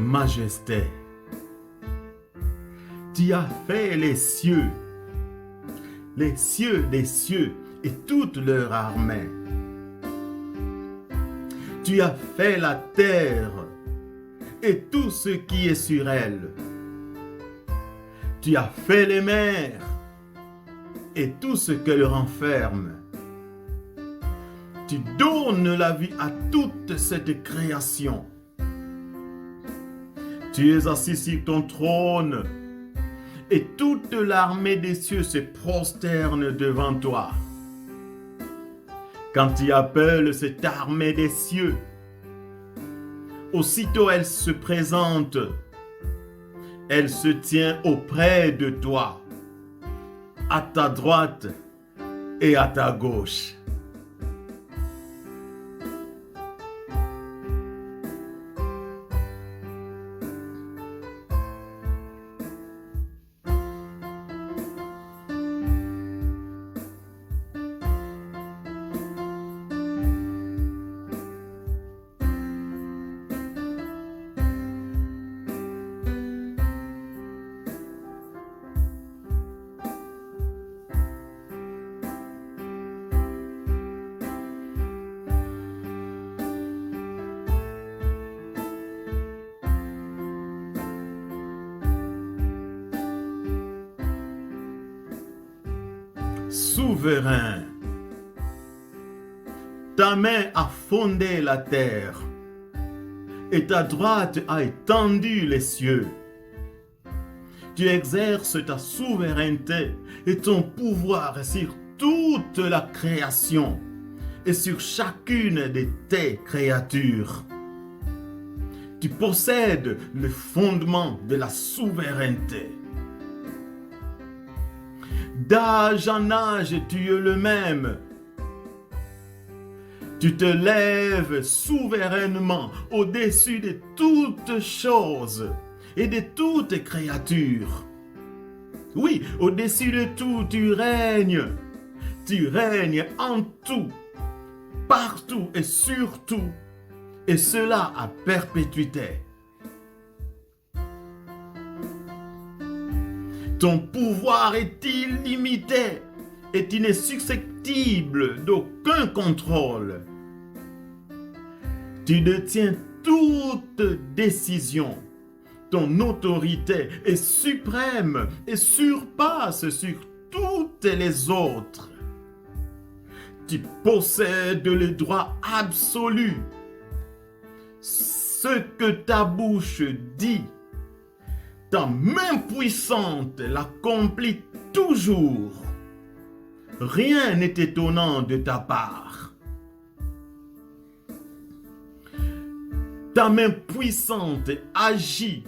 majesté. Tu as fait les cieux des cieux et toute leur armée. Tu as fait la terre et tout ce qui est sur elle. Tu as fait les mers et tout ce qu'elles renferment. Tu donnes la vie à toute cette création. Tu es assis sur ton trône et toute l'armée des cieux se prosterne devant toi. Quand tu appelles cette armée des cieux, aussitôt elle se présente. Elle se tient auprès de toi, à ta droite et à ta gauche. Souverain, ta main a fondé la terre et ta droite a étendu les cieux. Tu exerces ta souveraineté et ton pouvoir sur toute la création et sur chacune de tes créatures. Tu possèdes le fondement de la souveraineté. D'âge en âge, tu es le même. Tu te lèves souverainement au-dessus de toutes choses et de toutes créatures. Oui, au-dessus de tout, tu règnes. Tu règnes en tout, partout et surtout, et cela à perpétuité. Ton pouvoir est illimité et tu n'es susceptible d'aucun contrôle. Tu détiens toute décision. Ton autorité est suprême et surpasse sur toutes les autres. Tu possèdes le droit absolu. Ce que ta bouche dit, ta main puissante l'accomplit toujours. Rien n'est étonnant de ta part. Ta main puissante agit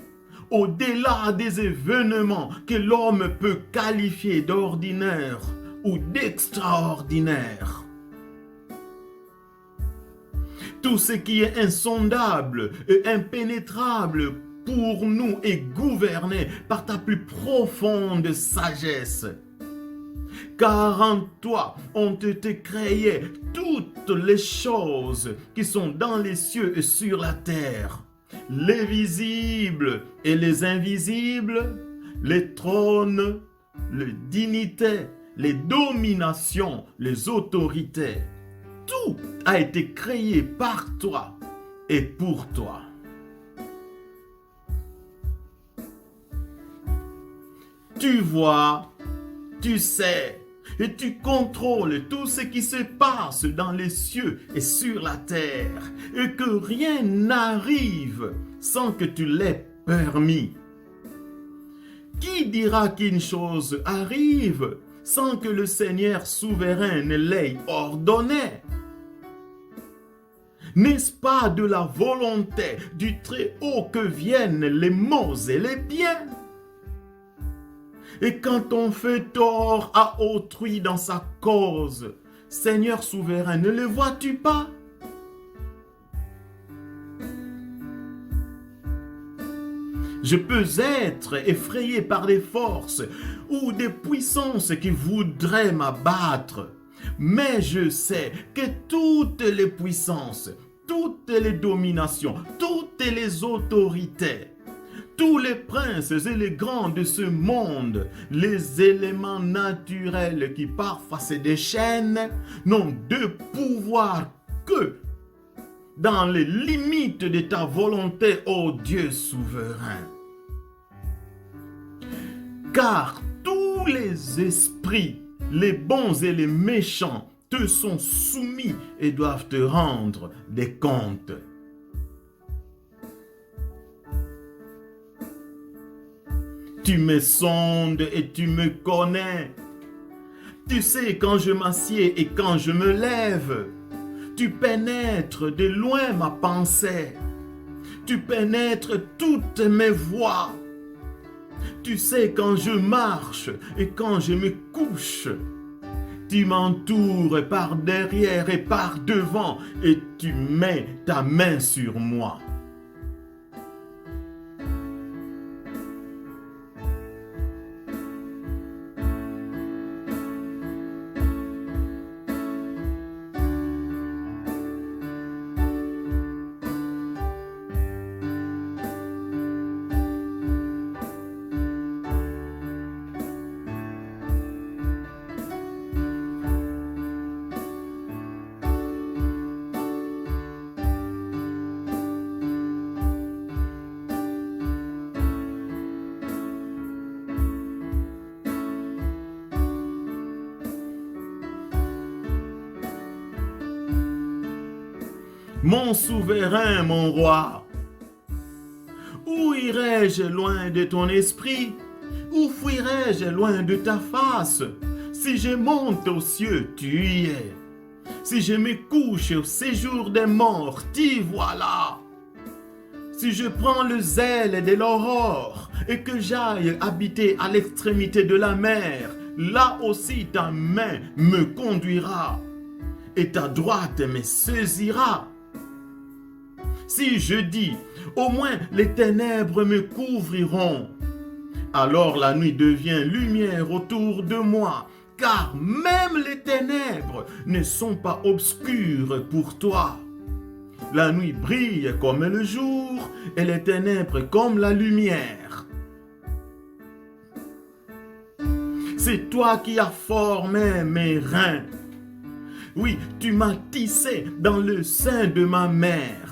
au-delà des événements que l'homme peut qualifier d'ordinaire ou d'extraordinaire. Tout ce qui est insondable et impénétrable pour nous est gouverné par ta plus profonde sagesse. Car en toi ont été créées toutes les choses qui sont dans les cieux et sur la terre, les visibles et les invisibles, les trônes, les dignités, les dominations, les autorités. Tout a été créé par toi et pour toi. Tu vois, tu sais et tu contrôles tout ce qui se passe dans les cieux et sur la terre et que rien n'arrive sans que tu l'aies permis. Qui dira qu'une chose arrive sans que le Seigneur souverain ne l'ait ordonné? N'est-ce pas de la volonté du Très-Haut que viennent les maux et les biens? Et quand on fait tort à autrui dans sa cause, Seigneur souverain, ne le vois-tu pas? Je peux être effrayé par des forces ou des puissances qui voudraient m'abattre. Mais je sais que toutes les puissances, toutes les dominations, toutes les autorités, tous les princes et les grands de ce monde, les éléments naturels qui parfois se déchaînent, n'ont de pouvoir que dans les limites de ta volonté, ô Dieu souverain. Car tous les esprits, les bons et les méchants, te sont soumis et doivent te rendre des comptes. Tu me sondes et tu me connais. Tu sais quand je m'assieds et quand je me lève. Tu pénètres de loin ma pensée. Tu pénètres toutes mes voies. Tu sais quand je marche et quand je me couche. Tu m'entoures par derrière et par devant et tu mets ta main sur moi. Mon souverain, mon roi, où irai-je loin de ton esprit? Où fuirai-je loin de ta face? Si je monte aux cieux, tu y es. Si je me couche au séjour des morts, t'y voilà. Si je prends le zèle de l'aurore et que j'aille habiter à l'extrémité de la mer, là aussi ta main me conduira et ta droite me saisira. Si je dis, au moins les ténèbres me couvriront, alors la nuit devient lumière autour de moi, car même les ténèbres ne sont pas obscures pour toi. La nuit brille comme le jour et les ténèbres comme la lumière. C'est toi qui as formé mes reins. Oui, tu m'as tissé dans le sein de ma mère.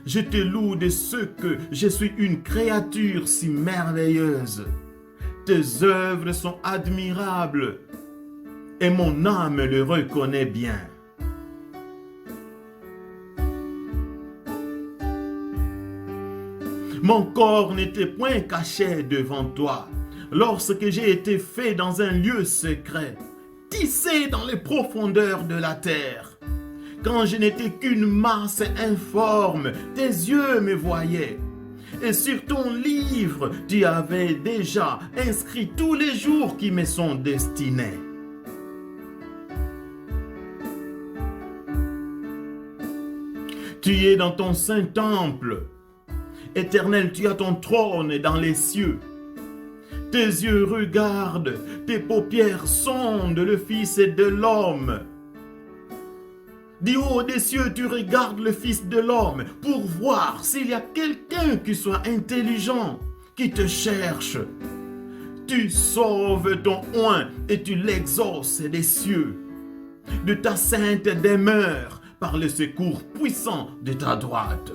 Je te loue de ce que je suis une créature si merveilleuse. Tes œuvres sont admirables et mon âme le reconnaît bien. Mon corps n'était point caché devant toi lorsque j'ai été fait dans un lieu secret, tissé dans les profondeurs de la terre. Quand je n'étais qu'une masse informe, tes yeux me voyaient. Et sur ton livre, tu avais déjà inscrit tous les jours qui me sont destinés. Tu es dans ton saint temple. Éternel, tu as ton trône dans les cieux. Tes yeux regardent, tes paupières sondent le Fils de l'homme. Du haut des cieux, tu regardes le Fils de l'homme pour voir s'il y a quelqu'un qui soit intelligent, qui te cherche. Tu sauves ton oint et tu l'exauces des cieux, de ta sainte demeure par le secours puissant de ta droite.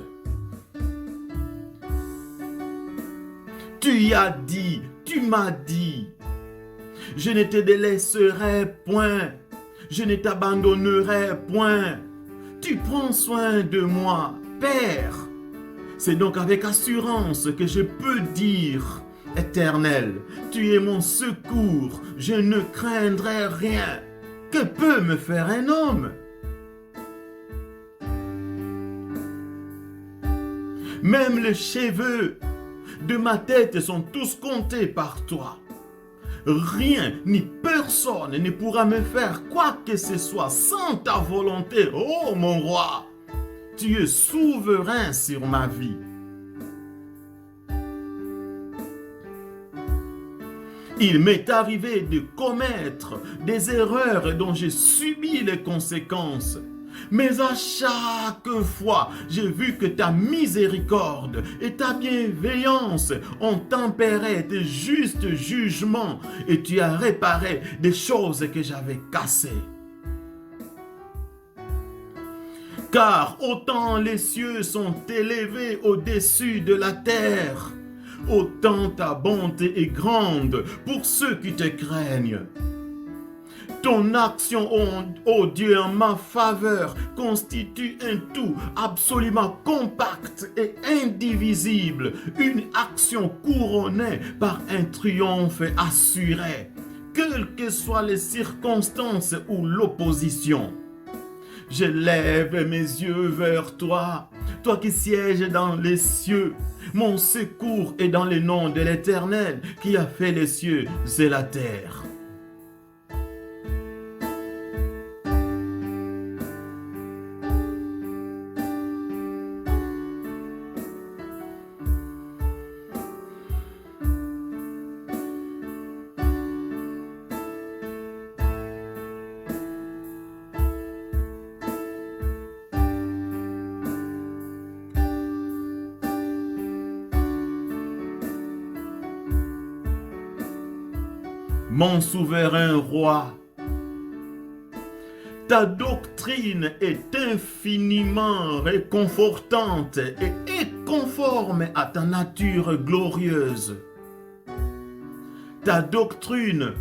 Tu y as dit, tu m'as dit, je ne te délaisserai point. Je ne t'abandonnerai point. Tu prends soin de moi, Père. C'est donc avec assurance que je peux dire, Éternel, tu es mon secours, je ne craindrai rien. Que peut me faire un homme? Même les cheveux de ma tête sont tous comptés par toi. Rien ni personne ne pourra me faire quoi que ce soit sans ta volonté, ô mon roi. Tu es souverain sur ma vie. Il m'est arrivé de commettre des erreurs dont j'ai subi les conséquences. Mais à chaque fois, j'ai vu que ta miséricorde et ta bienveillance ont tempéré tes justes jugements et tu as réparé des choses que j'avais cassées. Car autant les cieux sont élevés au-dessus de la terre, autant ta bonté est grande pour ceux qui te craignent. Ton action, ô Dieu, en ma faveur, constitue un tout absolument compact et indivisible, une action couronnée par un triomphe assuré, quelles que soient les circonstances ou l'opposition. Je lève mes yeux vers toi, toi qui sièges dans les cieux. Mon secours est dans le nom de l'Éternel qui a fait les cieux et la terre. Mon souverain roi, ta doctrine est infiniment réconfortante et conforme à ta nature glorieuse. Ta doctrine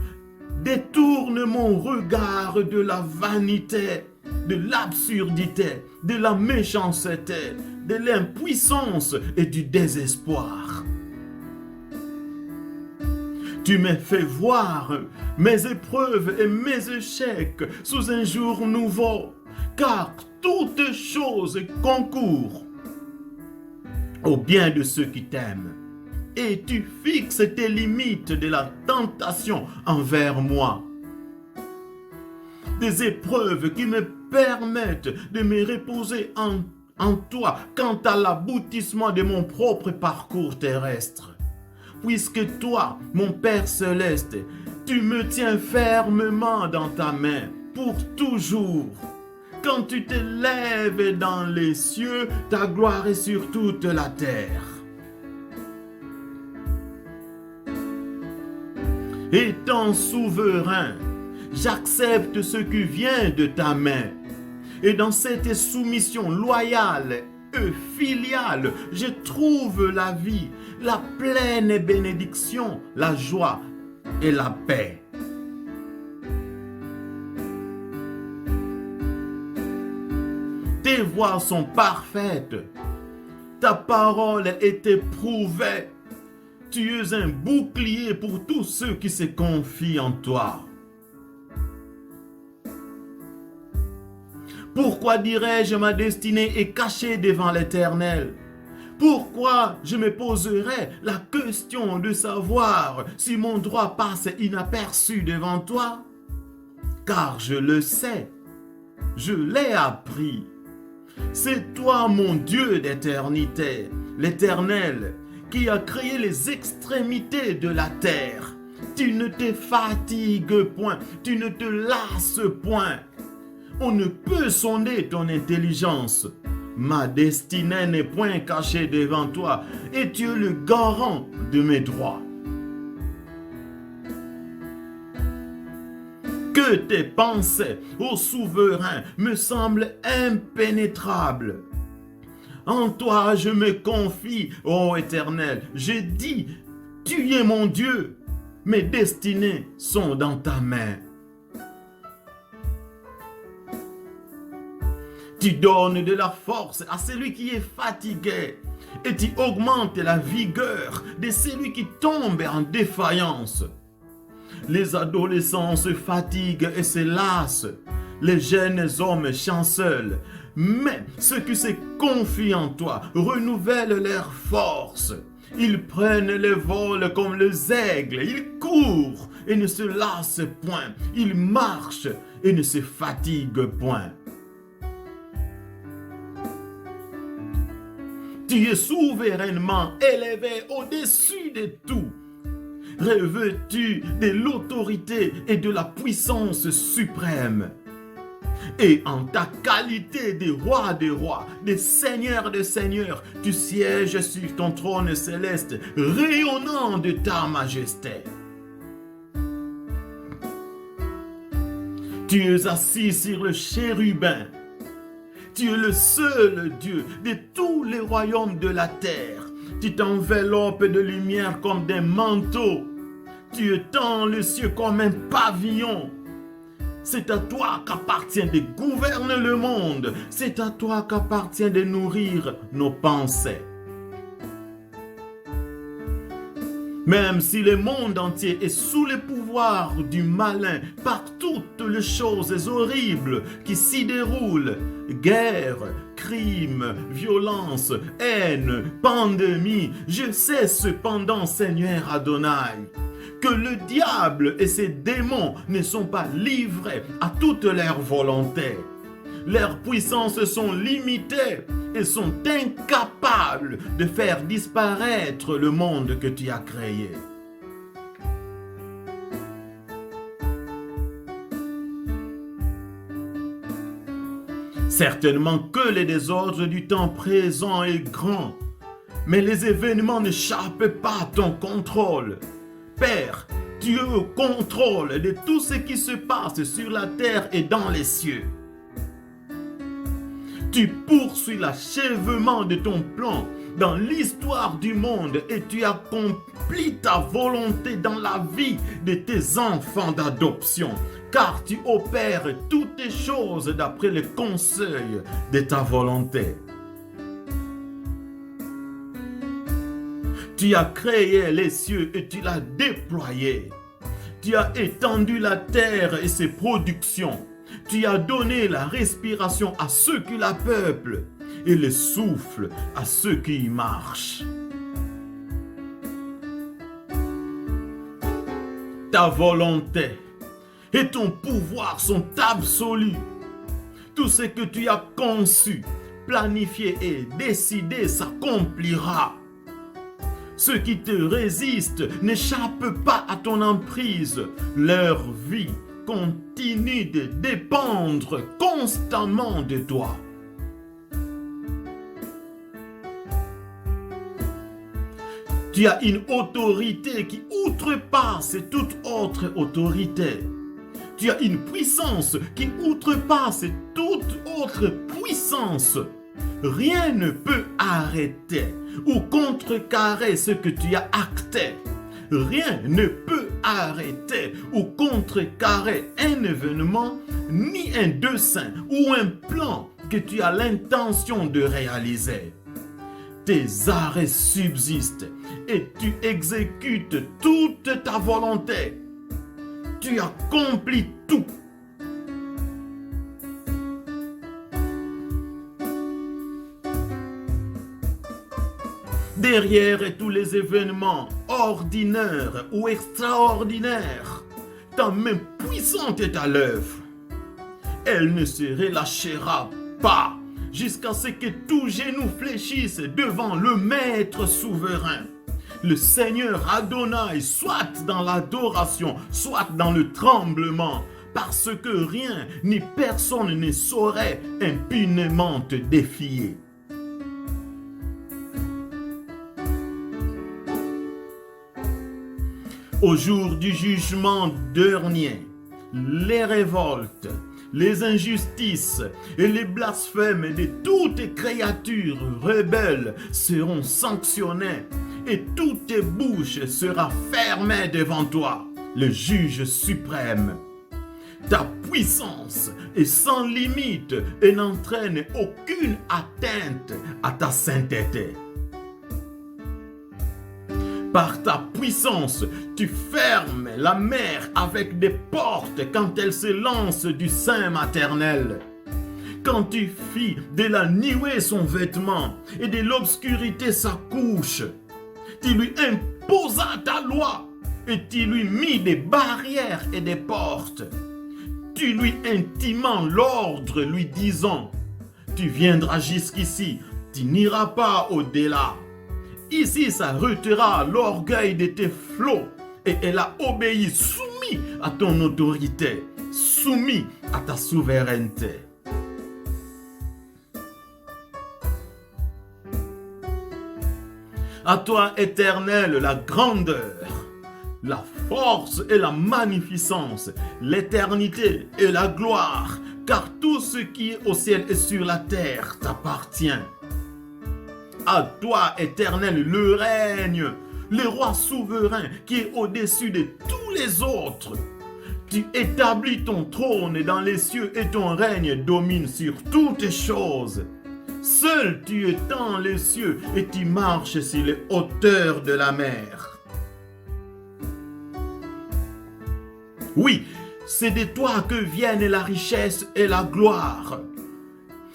détourne mon regard de la vanité, de l'absurdité, de la méchanceté, de l'impuissance et du désespoir. Tu me fais voir mes épreuves et mes échecs sous un jour nouveau, car toutes choses concourent au bien de ceux qui t'aiment. Et tu fixes tes limites de la tentation envers moi. Des épreuves qui me permettent de me reposer en toi quant à l'aboutissement de mon propre parcours terrestre. Puisque toi, mon Père céleste, tu me tiens fermement dans ta main pour toujours. Quand tu te lèves dans les cieux, ta gloire est sur toute la terre. Étant souverain, j'accepte ce qui vient de ta main. Et dans cette soumission loyale et filiale, je trouve la vie, la pleine bénédiction, la joie et la paix. Tes voies sont parfaites. Ta parole est éprouvée. Tu es un bouclier pour tous ceux qui se confient en toi. Pourquoi dirais-je ma destinée est cachée devant l'Éternel? Pourquoi je me poserai la question de savoir si mon droit passe inaperçu devant toi? Car je le sais, je l'ai appris. C'est toi mon Dieu d'éternité, l'Éternel, qui a créé les extrémités de la terre. Tu ne te fatigues point, tu ne te lasses point. On ne peut sonder ton intelligence. Ma destinée n'est point cachée devant toi et tu es le garant de mes droits. Que tes pensées, ô souverain, me semblent impénétrables. En toi je me confie, ô Éternel. Je dis, tu es mon Dieu. Mes destinées sont dans ta main. Tu donnes de la force à celui qui est fatigué et tu augmentes la vigueur de celui qui tombe en défaillance. Les adolescents se fatiguent et se lassent, les jeunes hommes chancelent, mais ceux qui se confient en toi renouvellent leur force. Ils prennent le vol comme les aigles, ils courent et ne se lassent point, ils marchent et ne se fatiguent point. Tu es souverainement élevé au-dessus de tout, revêtu de l'autorité et de la puissance suprême. Et en ta qualité de roi des rois, de seigneur de seigneurs, tu sièges sur ton trône céleste, rayonnant de ta majesté. Tu es assis sur le chérubin. Tu es le seul Dieu de tous les royaumes de la terre. Tu t'enveloppes de lumière comme d'un manteau. Tu étends le ciel comme un pavillon. C'est à toi qu'appartient de gouverner le monde. C'est à toi qu'appartient de nourrir nos pensées. Même si le monde entier est sous le pouvoir du malin par toutes les choses horribles qui s'y déroulent, guerre, crime, violence, haine, pandémie, je sais cependant, Seigneur Adonai, que le diable et ses démons ne sont pas livrés à toute leur volonté. Leurs puissances sont limitées et sont incapables de faire disparaître le monde que tu as créé. Certainement que le désordre du temps présent est grand, mais les événements n'échappent pas à ton contrôle. Père, tu es au contrôle de tout ce qui se passe sur la terre et dans les cieux. Tu poursuis l'achèvement de ton plan dans l'histoire du monde et tu accomplis ta volonté dans la vie de tes enfants d'adoption, car tu opères toutes les choses d'après le conseil de ta volonté. Tu as créé les cieux et tu l'as déployé. Tu as étendu la terre et ses productions. Tu as donné la respiration à ceux qui la peuplent et le souffle à ceux qui y marchent. Ta volonté et ton pouvoir sont absolus. Tout ce que tu as conçu, planifié et décidé s'accomplira. Ceux qui te résistent n'échappent pas à ton emprise. Leur vie continue de dépendre constamment de toi. Tu as une autorité qui outrepasse toute autre autorité. Tu as une puissance qui outrepasse toute autre puissance. Rien ne peut arrêter ou contrecarrer ce que tu as acté. Rien ne peut arrêter ou contrecarrer un événement, ni un dessein ou un plan que tu as l'intention de réaliser. Tes arrêts subsistent et tu exécutes toute ta volonté. Tu accomplis tout. Derrière tous les événements ordinaires ou extraordinaires, ta main puissante est à l'œuvre. Elle ne se relâchera pas jusqu'à ce que tout genou fléchisse devant le Maître souverain. Le Seigneur Adonai, soit dans l'adoration, soit dans le tremblement, parce que rien ni personne ne saurait impunément te défier. Au jour du jugement dernier, les révoltes, les injustices et les blasphèmes de toutes créatures rebelles seront sanctionnées et toutes tes bouches seront fermées devant toi, le juge suprême. Ta puissance est sans limite et n'entraîne aucune atteinte à ta sainteté. Par ta puissance, tu fermes la mer avec des portes quand elle se lance du sein maternel. Quand tu fis de la nuée son vêtement et de l'obscurité sa couche, tu lui imposas ta loi et tu lui mis des barrières et des portes. Tu lui intimant l'ordre lui disant, tu viendras jusqu'ici, tu n'iras pas au-delà. Ici s'arrêtera l'orgueil de tes flots et elle a obéi, soumis à ton autorité, soumis à ta souveraineté. À toi, Éternel, la grandeur, la force et la magnificence, l'éternité et la gloire, car tout ce qui est au ciel et sur la terre t'appartient. À toi, Éternel, le règne, le roi souverain qui est au-dessus de tous les autres. Tu établis ton trône dans les cieux et ton règne domine sur toutes choses. Seul tu étends les cieux et tu marches sur les hauteurs de la mer. Oui, c'est de toi que viennent la richesse et la gloire.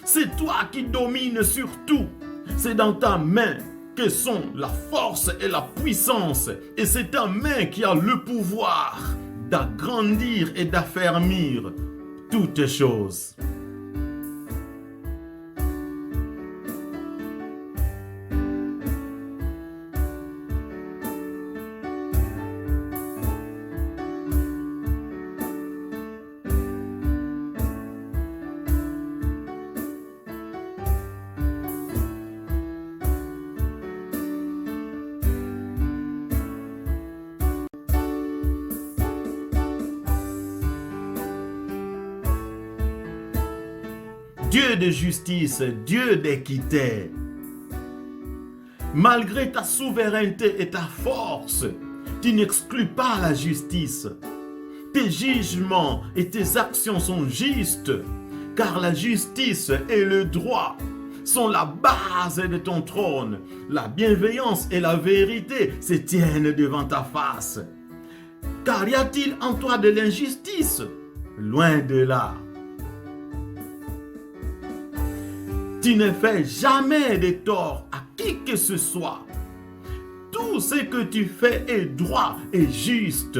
C'est toi qui domines sur tout. C'est dans ta main que sont la force et la puissance. Et c'est ta main qui a le pouvoir d'agrandir et d'affermir toutes choses. Dieu de justice, Dieu d'équité. Malgré ta souveraineté et ta force, tu n'exclus pas la justice. Tes jugements et tes actions sont justes, car la justice et le droit sont la base de ton trône. La bienveillance et la vérité se tiennent devant ta face. Car y a-t-il en toi de l'injustice? Loin de là. Tu ne fais jamais de tort à qui que ce soit. Tout ce que tu fais est droit et juste.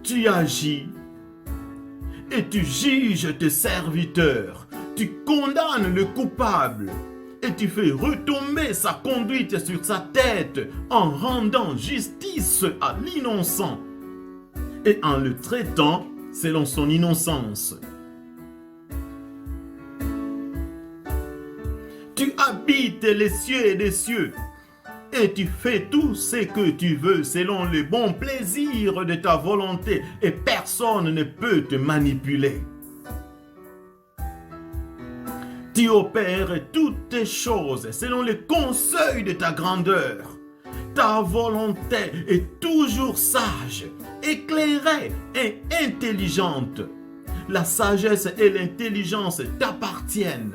Tu agis et tu juges tes serviteurs. Tu condamnes le coupable et tu fais retomber sa conduite sur sa tête en rendant justice à l'innocent et en le traitant selon son innocence. Tu habites les cieux et les cieux, et tu fais tout ce que tu veux selon le bon plaisir de ta volonté, et personne ne peut te manipuler. Tu opères toutes choses selon le conseil de ta grandeur. Ta volonté est toujours sage, éclairée et intelligente. La sagesse et l'intelligence t'appartiennent.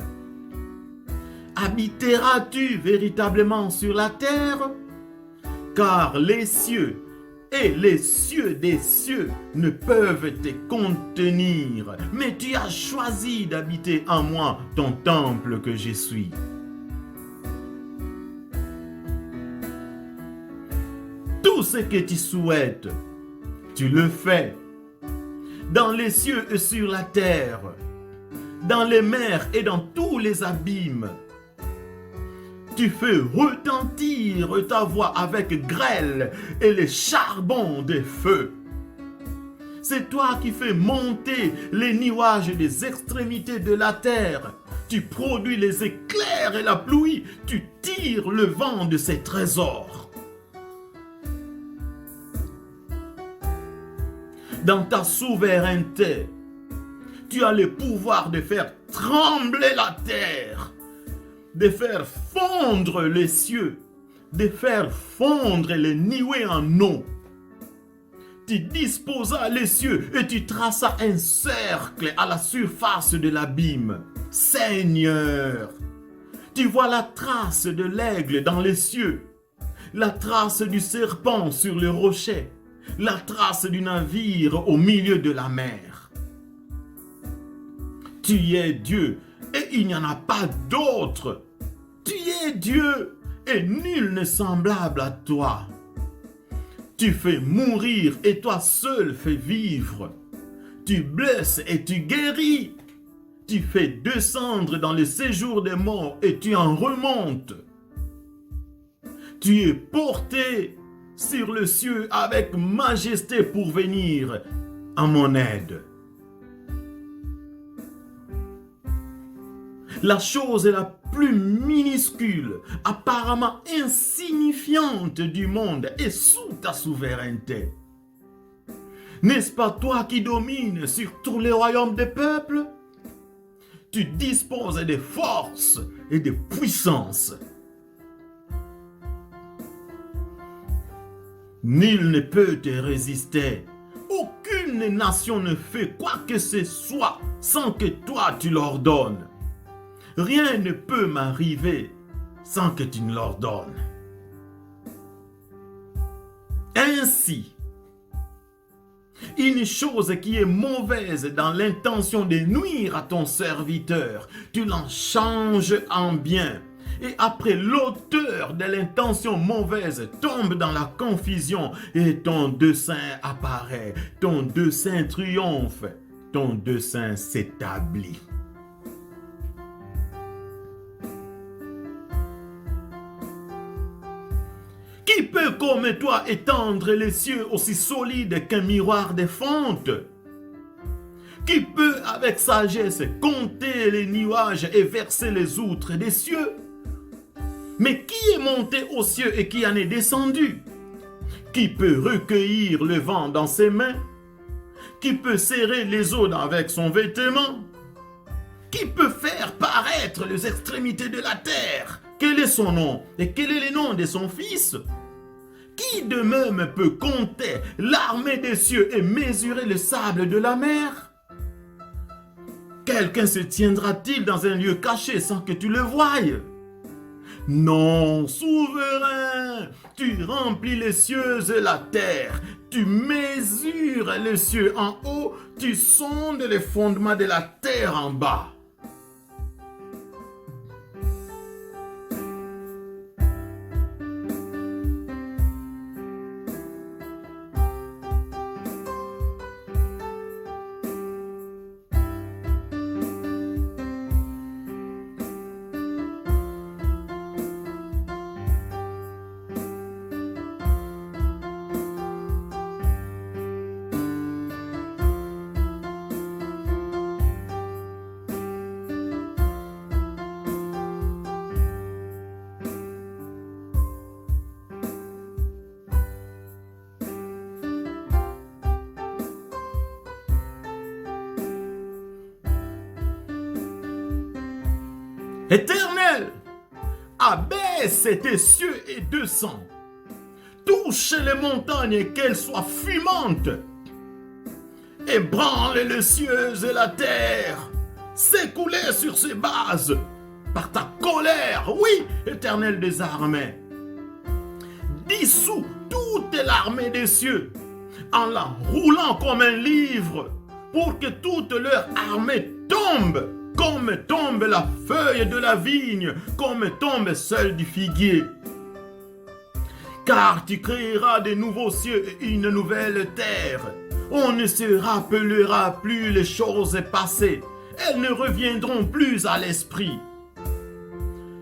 Habiteras-tu véritablement sur la terre? Car les cieux et les cieux des cieux ne peuvent te contenir. Mais tu as choisi d'habiter en moi, ton temple que je suis. Tout ce que tu souhaites, tu le fais. Dans les cieux et sur la terre, dans les mers et dans tous les abîmes. Tu fais retentir ta voix avec grêle et les charbons des feux. C'est toi qui fais monter les nuages des extrémités de la terre. Tu produis les éclairs et la pluie. Tu tires le vent de ses trésors. Dans ta souveraineté, tu as le pouvoir de faire trembler la terre, de faire fondre les cieux, de faire fondre les nuées en eau. Tu disposas les cieux et tu traças un cercle à la surface de l'abîme. Seigneur, tu vois la trace de l'aigle dans les cieux, la trace du serpent sur le rocher, la trace du navire au milieu de la mer. Tu es Dieu et il n'y en a pas d'autre. Tu es Dieu et nul n'est semblable à toi. Tu fais mourir et toi seul fais vivre. Tu blesses et tu guéris. Tu fais descendre dans le séjour des morts et tu en remontes. Tu es porté sur le ciel avec majesté pour venir à mon aide. La chose la plus minuscule, apparemment insignifiante du monde est sous ta souveraineté. N'est-ce pas toi qui domines sur tous les royaumes des peuples? Tu disposes des forces et des puissances. Nul ne peut te résister. Aucune nation ne fait quoi que ce soit sans que toi tu l'ordonnes. Rien ne peut m'arriver sans que tu ne l'ordonnes. Ainsi, une chose qui est mauvaise dans l'intention de nuire à ton serviteur, tu l'en changes en bien. Et après, l'auteur de l'intention mauvaise tombe dans la confusion et ton dessein apparaît, ton dessein triomphe, ton dessein s'établit. Qui peut comme toi étendre les cieux aussi solides qu'un miroir de fonte? Qui peut avec sagesse compter les nuages et verser les outres des cieux? Mais qui est monté aux cieux et qui en est descendu? Qui peut recueillir le vent dans ses mains? Qui peut serrer les eaux avec son vêtement? Qui peut faire paraître les extrémités de la terre? Quel est son nom et quel est le nom de son fils? Qui de même peut compter l'armée des cieux et mesurer le sable de la mer? Quelqu'un se tiendra-t-il dans un lieu caché sans que tu le voies? Non, souverain, tu remplis les cieux et la terre, tu mesures les cieux en haut, tu sondes les fondements de la terre en bas. Éternel, abaisse tes cieux et descends. Touche les montagnes qu'elles soient fumantes. Ébranle les cieux et la terre. S'écouler sur ses bases par ta colère, oui, Éternel des armées. Dissous toute l'armée des cieux en la roulant comme un livre pour que toute leur armée tombe. Comme tombe la feuille de la vigne, comme tombe celle du figuier. Car tu créeras de nouveaux cieux et une nouvelle terre. On ne se rappellera plus les choses passées. Elles ne reviendront plus à l'esprit.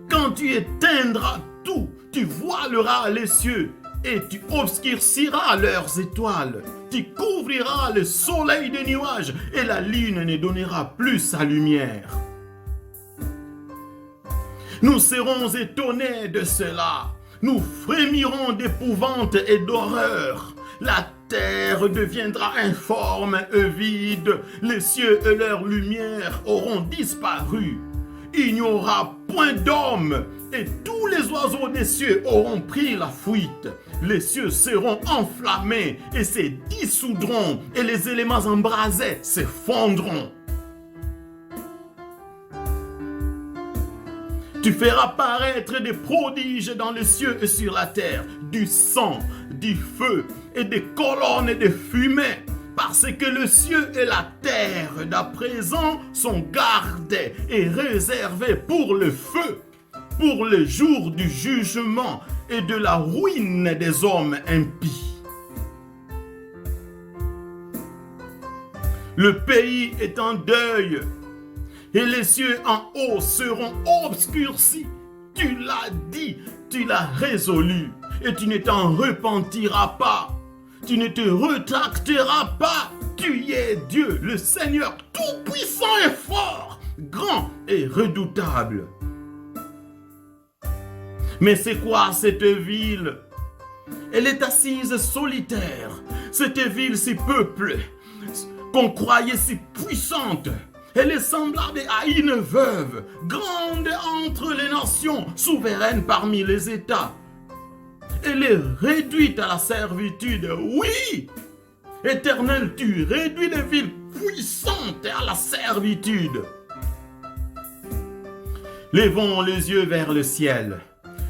Quand tu éteindras tout, tu voileras les cieux et tu obscurciras leurs étoiles. Tu couvriras le soleil de nuages et la lune ne donnera plus sa lumière. Nous serons étonnés de cela. Nous frémirons d'épouvante et d'horreur. La terre deviendra informe et vide. Les cieux et leur lumière auront disparu. Il n'y aura point d'homme et tous les oiseaux des cieux auront pris la fuite. Les cieux seront enflammés et se dissoudront et les éléments embrasés se fondront. Tu feras paraître des prodiges dans les cieux et sur la terre, du sang, du feu et des colonnes de fumée, parce que le ciel et la terre d'à présent sont gardés et réservés pour le feu, pour le jour du jugement et de la ruine des hommes impies. Le pays est en deuil et les cieux en haut seront obscurcis. Tu l'as dit, tu l'as résolu et tu ne t'en repentiras pas. Tu ne te rétracteras pas. Tu y es Dieu, le Seigneur tout-puissant et fort. grand et redoutable. Mais c'est quoi cette ville? Elle est assise solitaire. Cette ville si peuplée, qu'on croyait si puissante. Elle est semblable à une veuve, grande entre les nations, souveraine parmi les États. Elle est réduite à la servitude, oui! Éternel, tu réduis les villes puissantes à la servitude. Levons les yeux vers le ciel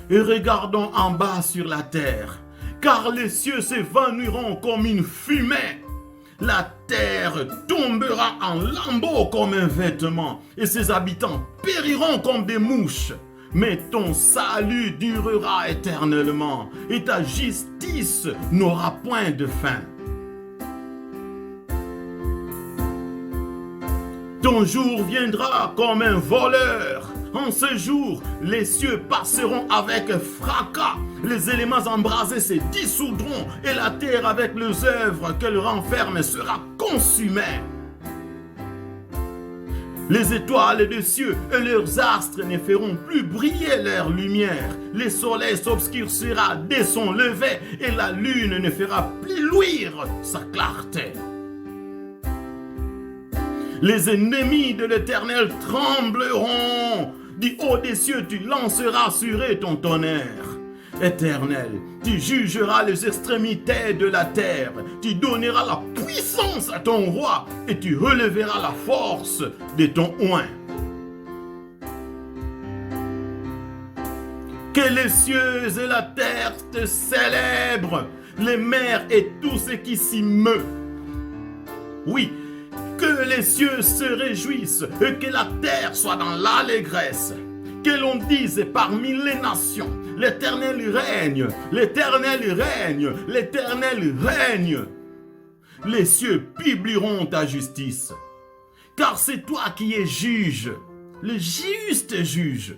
et regardons en bas sur la terre, car les cieux s'évanouiront comme une fumée. La terre tombera en lambeaux comme un vêtement, et ses habitants périront comme des mouches. Mais ton salut durera éternellement, et ta justice n'aura point de fin. Ton jour viendra comme un voleur. En ce jour, les cieux passeront avec fracas, les éléments embrasés se dissoudront, et la terre avec les œuvres qu'elle renferme sera consumée. Les étoiles des cieux et leurs astres ne feront plus briller leur lumière. Le soleil s'obscurcira dès son lever, et la lune ne fera plus luire sa clarté. Les ennemis de l'Éternel trembleront. Du haut des cieux, tu lanceras sur eux ton tonnerre. Éternel, tu jugeras les extrémités de la terre. Tu donneras la puissance à ton roi et tu relèveras la force de ton oint. Que les cieux et la terre te célèbrent, les mers et tout ce qui s'y meut. Oui, que les cieux se réjouissent et que la terre soit dans l'allégresse. Que l'on dise parmi les nations, l'Éternel règne, l'Éternel règne, l'Éternel règne. Les cieux publieront ta justice, car c'est toi qui es juge, le juste juge.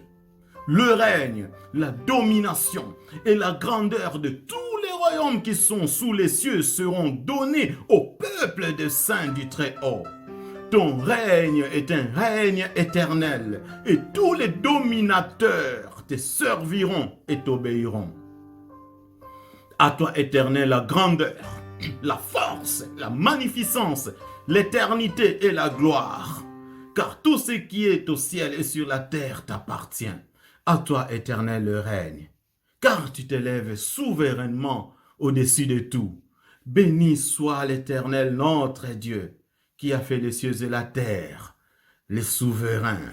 Le règne, la domination et la grandeur de tous les royaumes qui sont sous les cieux seront donnés au peuple des saints du Très-Haut. Ton règne est un règne éternel, et tous les dominateurs te serviront et t'obéiront. À toi, Éternel, la grandeur, la force, la magnificence, l'éternité et la gloire, car tout ce qui est au ciel et sur la terre t'appartient. À toi, Éternel, le règne, car tu t'élèves souverainement au-dessus de tout. Béni soit l'Éternel, notre Dieu, qui a fait les cieux et la terre, les souverains.